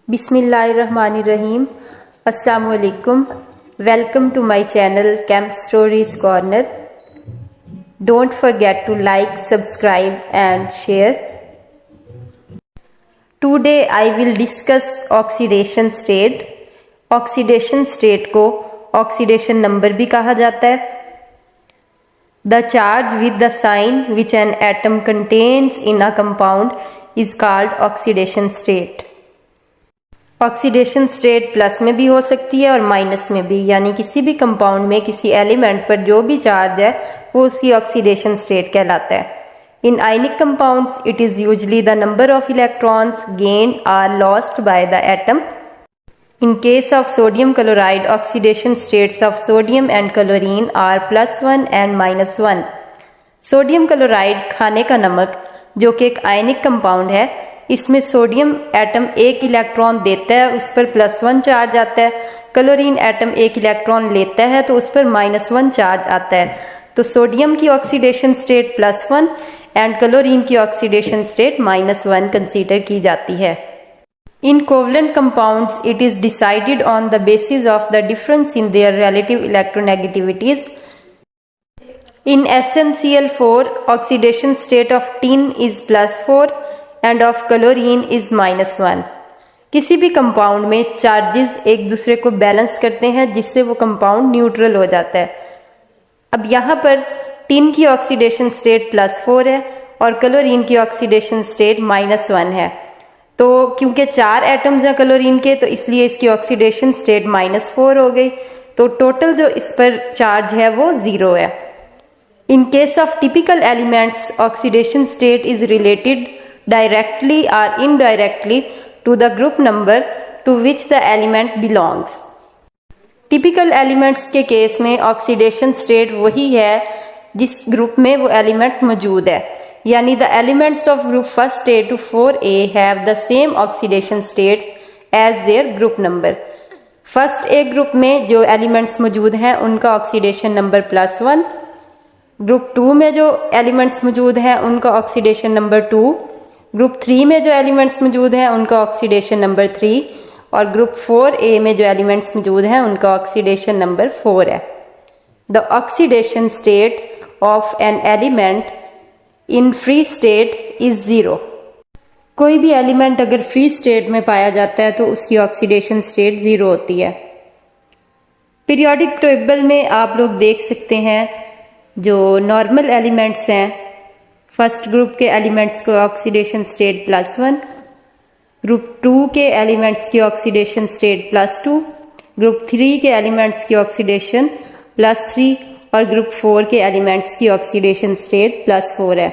बिस्मिल्लाहिर्रहमानिर्रहीम। अस्सलाम वालेकुम। Welcome to my channel Chem Stories Corner. Don't forget to like, subscribe and share. Today I will discuss oxidation state. Oxidation state को oxidation number भी कहा जाता है। The charge with the sign which an atom contains in a compound is called oxidation state. Oxidation state plus में भी हो सकती है और माइनस में भी, यानी किसी भी कंपाउंड में किसी एलिमेंट पर जो भी चार्ज है वो उसकी ऑक्सीडेशन स्टेट कहलाता है। In ionic compounds it is usually the number of electrons gained or lost by the atom. In case of sodium chloride, oxidation states of sodium and chlorine are +1 and -1. Sodium chloride खाने का नमक जो कि एक ionic compound है, इसमें sodium atom एक electron देता है, उस पर +1 चार्ज आता है। क्लोरीन एटम एक इलेक्ट्रॉन लेता है तो उस पर -1 चार्ज आता है। तो सोडियम की ऑक्सीडेशन स्टेट +1 एंड क्लोरीन की ऑक्सीडेशन स्टेट -1 कंसीडर की जाती है। In covalent compounds, it is decided on the basis of the difference in their relative electronegativities. In SnCl4, oxidation state of tin is +4 and of chlorine is -1. किसी भी compound में charges एक दूसरे को balance करते हैं जिससे वो कंपाउंड न्यूट्रल हो जाता है। अब यहाँ पर टिन की ऑक्सीडेशन स्टेट +4 है और क्लोरीन की ऑक्सीडेशन स्टेट -1 है। तो क्योंकि 4 एटम्स हैं क्लोरीन के, तो इसलिए इसकी ऑक्सीडेशन स्टेट -4 हो गई। तो टोटल जो इस पर चार्ज है वो 0 है। In case of typical elements, oxidation state is related directly और indirectly to the group number to which the element belongs. Typical elements के केस में ऑक्सीडेशन स्टेट वही है जिस ग्रुप में वो एलिमेंट मौजूद है, यानी the elements of group first A to 4a have the same oxidation states as their group number. First A group में जो एलिमेंट्स मौजूद हैं उनका ऑक्सीडेशन नंबर +1, ग्रुप 2 में जो एलिमेंट्स मौजूद हैं उनका ऑक्सीडेशन नंबर 2, ग्रुप 3 में जो एलिमेंट्स मौजूद हैं उनका ऑक्सीडेशन नंबर 3 और ग्रुप 4a में जो एलिमेंट्स मौजूद हैं उनका ऑक्सीडेशन नंबर 4 है। The oxidation state of an element in free state is 0। कोई भी एलिमेंट अगर फ्री स्टेट में पाया जाता है तो उसकी ऑक्सीडेशन स्टेट 0 होती है। पीरियोडिक टेबल में आप लोग देख सकते हैं जो नॉर्मल एलिमेंट्स हैं, फर्स्ट ग्रुप के एलिमेंट्स को ऑक्सीडेशन स्टेट +1, ग्रुप 2 के एलिमेंट्स की ऑक्सीडेशन स्टेट +2, ग्रुप 3 के एलिमेंट्स की ऑक्सीडेशन +3 और ग्रुप 4 के एलिमेंट्स की ऑक्सीडेशन स्टेट +4 है।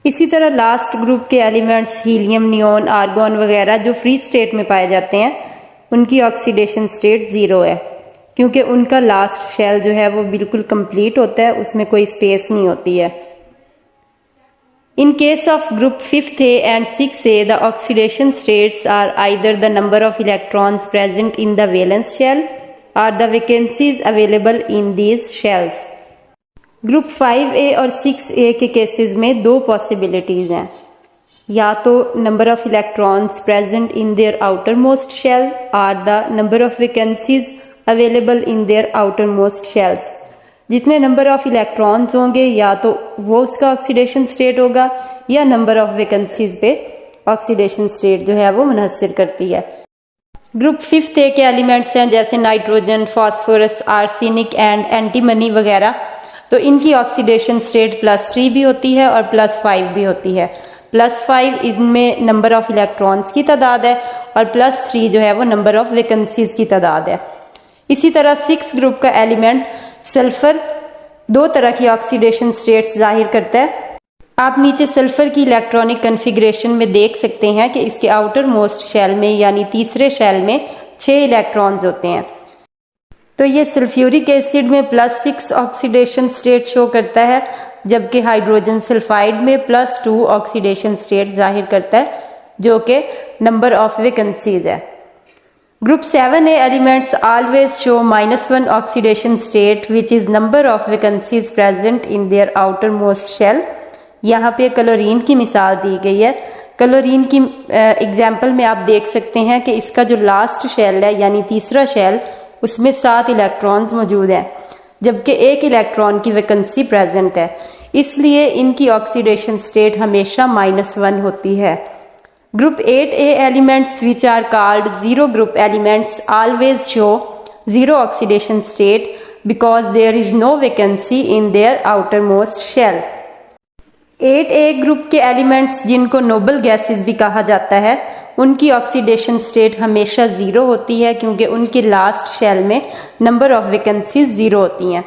इसी तरह लास्ट ग्रुप के एलिमेंट्स हीलियम, नियोन, आर्गॉन वगैरह जो फ्री स्टेट में पाए जाते हैं उनकी ऑक्सीडेशन स्टेट 0 है, क्योंकि उनका लास्ट शेल जो है वो बिल्कुल कंप्लीट होता है, उसमें कोई स्पेस नहीं होती है। In case of group 5a and 6a, the oxidation states are either the number of electrons present in the valence shell or the vacancies available in these shells. Group 5a और 6a के cases में 2 possibilities हैं, या तो number of electrons present in their outer most shell और the number of vacancies available in their outer most shells. जितने number of electrons होंगे या तो वो उसका ऑक्सीडेशन स्टेट होगा या नंबर ऑफ वैकेंसीज पे ऑक्सीडेशन स्टेट जो है वो मुनहसर करती है। ग्रुप 5a के एलिमेंट्स हैं जैसे nitrogen, phosphorus, arsenic and antimony वगैरह, तो इनकी ऑक्सीडेशन स्टेट +3 भी होती है और +5 भी होती है। +5 इनमें नंबर ऑफ इलेक्ट्रॉन्स की तादाद है और +3 जो है वो नंबर ऑफ वैकेंसीज की तादाद है। इसी तरह 6 ग्रुप का एलिमेंट सल्फर 2 तरह की ऑक्सीडेशन स्टेट्स जाहिर करता है। आप नीचे सल्फर की इलेक्ट्रॉनिक कन्फिग्रेशन में देख सकते हैं कि इसके आउटर मोस्ट शेल में यानी तीसरे शेल में 6 इलेक्ट्रॉन्स होते हैं। तो ये सल्फ्यूरिक एसिड में +6 ऑक्सीडेशन स्टेट शो करता है, जबकि हाइड्रोजन सल्फाइड में +2 ऑक्सीडेशन स्टेट जाहिर करता है जो कि नंबर ऑफ वैकेंसीज है। Group 7a elements always show -1 oxidation state which is number of vacancies present in their outer most shell. यहाँ पे क्लोरीन की मिसाल दी गई है क्लोरीन की एग्जाम्पल में आप देख सकते हैं कि इसका जो लास्ट शेल है यानी तीसरा शेल, उसमें 7 इलेक्ट्रॉन्स मौजूद हैं, जबकि 1 इलेक्ट्रॉन की वैकेंसी प्रेजेंट है। इसलिए इनकी ऑक्सीडेशन स्टेट हमेशा -1 होती है। Group 8A elements which are called zero group elements always show zero oxidation state because there is no vacancy in their outer most shell. 8A group के elements जिनको noble gases भी कहा जाता है, उनकी ऑक्सीडेशन स्टेट हमेशा zero होती है क्योंकि उनके लास्ट शेल में नंबर ऑफ वैकेंसीज ज़ीरो होती हैं।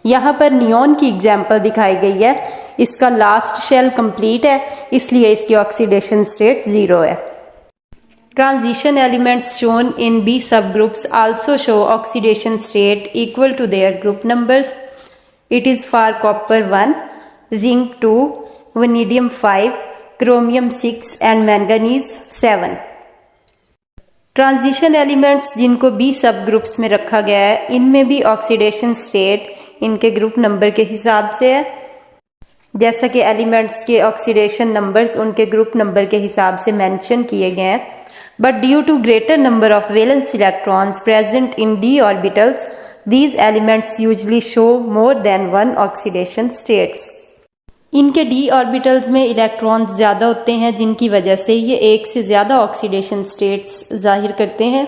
यहाँ पर नियॉन की एग्जाम्पल दिखाई गई है, इसका लास्ट शेल कंप्लीट है इसलिए इसकी ऑक्सीडेशन स्टेट ज़ीरो है। Transition elements shown in B subgroups also show oxidation state equal to their group numbers. It is for copper 1, zinc 2, vanadium 5, chromium 6 and manganese 7. Transition elements जिनको B subgroups में रखा गया है, इनमें भी oxidation state इनके group number के हिसाब से है, जैसा कि एलिमेंट्स के ऑक्सीडेशन नंबर्स उनके ग्रुप नंबर के हिसाब से मेंशन किए गए हैं। But due to greater number of valence electrons present in d orbitals, these elements usually show more than one oxidation states. इनके d ऑर्बिटल्स में इलेक्ट्रॉन्स ज़्यादा होते हैं जिनकी वजह से ये एक से ज़्यादा ऑक्सीडेशन स्टेट्स जाहिर करते हैं,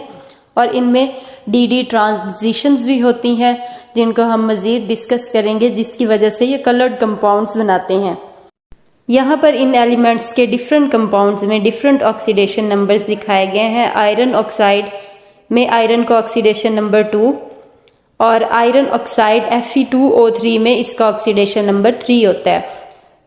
और इनमें dd ट्रांजिशंस भी होती हैं जिनको हम मज़ीद डिस्कस करेंगे, जिसकी वजह से ये कलर्ड कंपाउंड्स बनाते हैं। यहाँ पर इन एलिमेंट्स के डिफरेंट कंपाउंड्स में डिफरेंट ऑक्सीडेशन नंबर्स दिखाए गए हैं। आयरन ऑक्साइड में आयरन का ऑक्सीडेशन नंबर 2 और आयरन ऑक्साइड Fe2O3 में इसका ऑक्सीडेशन नंबर 3 होता है।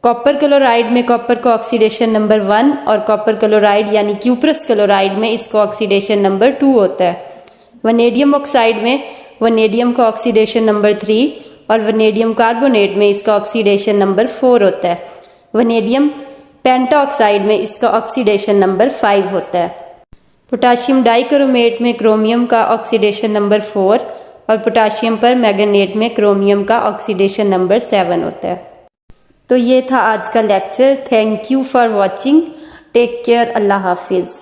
कॉपर क्लोराइड में कॉपर का ऑक्सीडेशन नंबर 1 और कॉपर क्लोराइड यानी क्यूप्रस क्लोराइड में इसका ऑक्सीडेशन नंबर 2 होता है। वनेडियम ऑक्साइड में वनेडियम का ऑक्सीडेशन नंबर 3 और वनेडियम कार्बोनेट में इसका ऑक्सीडेशन नंबर 4 होता है। वनेडियम पेंटाऑक्साइड में इसका ऑक्सीडेशन नंबर 5 होता है। पोटाशियम डाइक्रोमेट में क्रोमियम का ऑक्सीडेशन नंबर 4 और पोटाशियम पर मैंगनेट में क्रोमियम का ऑक्सीडेशन नंबर 7 होता है। तो ये था आज का lecture. Thank you for watching. Take care. Allah हाफिज़।